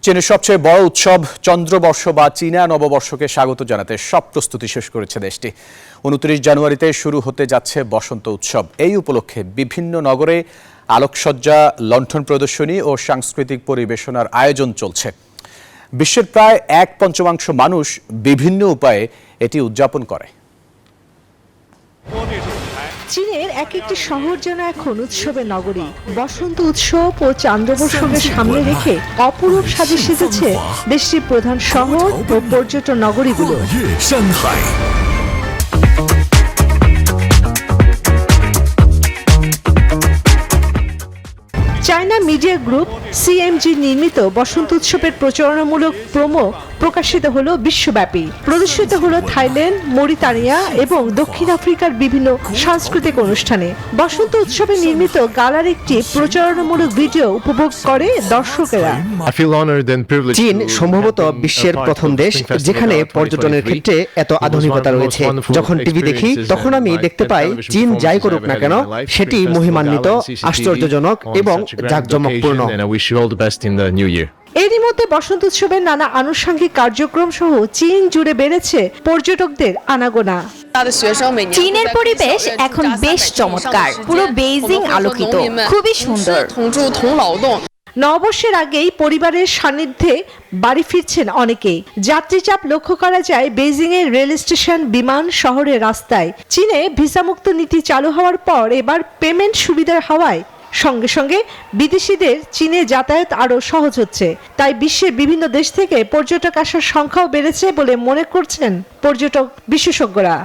চীনের সবচেয়ে বড় উৎসব চন্দ্রবর্ষ বা চীনা নববর্ষকে স্বাগত জানাতে সব প্রস্তুতি শেষ করেছে দেশটি। ২৯ জানুয়ারিতে শুরু হতে যাচ্ছে বসন্ত উৎসব। এই উপলক্ষে বিভিন্ন নগরে আলোকসজ্জা, লণ্ঠন প্রদর্শনী ও সাংস্কৃতিক পরিবেশনার আয়োজন চলছে। বিশ্বের প্রায় ১/৫ মানুষ বিভিন্ন উপায়ে এটি উদযাপন করে। চীনের এক একটি শহর যেন এখন উৎসবের নগরী। বসন্ত উৎসব ও চন্দ্রবর্ষকে সামনে রেখে অপরূপ সাজে সেজেছে দেশটির প্রধান শহর ও পর্যটন নগরীগুলো। চায়না মিডিয়া গ্রুপ CMG নির্মিত বসন্ত উৎসবের প্রচারণামূলক প্রোমো প্রকাশিত হলো বিশ্বব্যাপী। প্রদর্শিত হলো থাইল্যান্ড, মরিতানিয়া এবং দক্ষিণ আফ্রিকার বিভিন্ন সাংস্কৃতিক অনুষ্ঠানে। বসন্ত উৎসবে নির্মিত গালার একটি প্রচারণামূলক ভিডিও উপভোগ করে দর্শকেরা। চীন সম্ভবত বিশ্বের প্রথম দেশ যেখানে পর্যটনের ক্ষেত্রে এত আধুনিকতা রয়েছে। যখন টিভি দেখি তখন আমি দেখতে পাই চীন যাই করুক না কেন সেটি মহিমান্বিত, আশ্চর্যজনক এবং জাঁকজমকপূর্ণ। এরই মধ্যে বসন্ত উৎসবের নানা আনুষঙ্গিক কার্যক্রম সহ চীন জুড়ে বেড়েছে পর্যটকদের আনাগোনা। চীনের পরিবেশ এখন বেশ চমৎকার, পুরো বেইজিং আলোকিত, খুবই সুন্দর। নববর্ষের আগেই পরিবারের সান্নিধ্যে বাড়ি ফিরছেন অনেকেই। যাত্রীচাপ লক্ষ্য করা যায় বেইজিং এর রেল স্টেশন, বিমান, শহরের রাস্তায়। চীনে ভিসামুক্ত নীতি চালু হওয়ার পর এবার পেমেন্ট সুবিধার হওয়ায় সঙ্গে সঙ্গে বিদেশিদের চীনে যাতায়াত আরও সহজ হচ্ছে। তাই বিশ্বের বিভিন্ন দেশ থেকে পর্যটক আসার সংখ্যাও বেড়েছে বলে মনে করছেন পর্যটক বিশেষজ্ঞরা।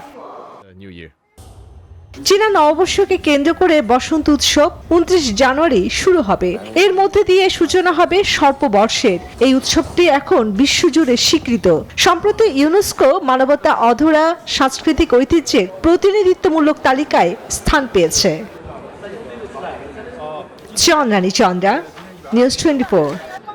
চীনা নববর্ষকে কেন্দ্র করে বসন্ত উৎসব ২৯ জানুয়ারি শুরু হবে। এর মধ্যে দিয়ে সূচনা হবে স্বল্পবর্ষের। এই উৎসবটি এখন বিশ্বজুড়ে স্বীকৃত। সম্প্রতি ইউনেস্কো মানবতা অধরা সাংস্কৃতিক ঐতিহ্যের প্রতিনিধিত্বমূলক তালিকায় স্থান পেয়েছে। চন্দ্রানী চন্দ্রা, নিউজ 24।